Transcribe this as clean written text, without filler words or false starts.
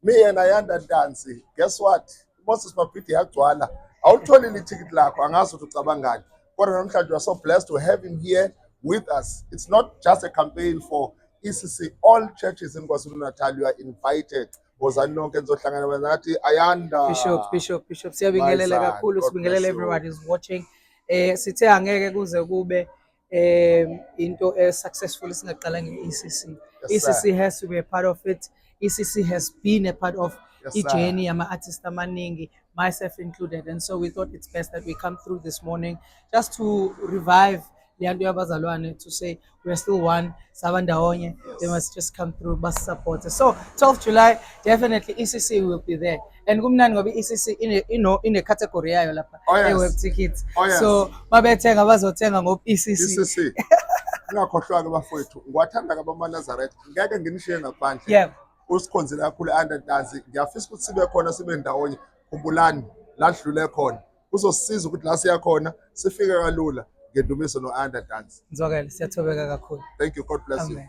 Me and Ayanda Dansi, guess what? Moses Mapiti yagcwala. Awutholi lithikithi lakho angazi ukuthi ucabangani. Kodwa namhlanje we are so blessed to have him here with us. It's not just a campaign for ECC. All churches in KwaZulu-Natal, you are invited. Wozani nonke nizohlangana nathi Ayanda. Bishop. Siyabingelela kakhulu, sibingelela everyone is watching. Sithe angeke kuze kube into successful singaqala nge-ECC. ECC has to be a part of it. ECC has been a part of journey ama-artists amaningi, myself included, and so we thought it's best that we come through this morning just to revive to say we're still one, Sabandawonye, they must just come through, bus support. So 12th July, definitely ECC will be there. And kumnani ngoba ECC in a category yayo lapha web tickets. So mabethenga bazothenga ngoba ECC. Ngakhohlwa ke bafowethu ngiwathanda ke bamaNazaretha ngeke nginishiye ngaphandle. Yeah. Usikhonzile kakhulu Ayanda Dansi, ngiyafisa ukuthi sibe khona sibe ndawonye. Khumbulani la sidlule khona kuzosisiza ukuthi la siya khona sifike kalula ngendumiso no Ayanda Dansi. Ngizwakala, siyathobeka kakhulu. Thank you, God bless you.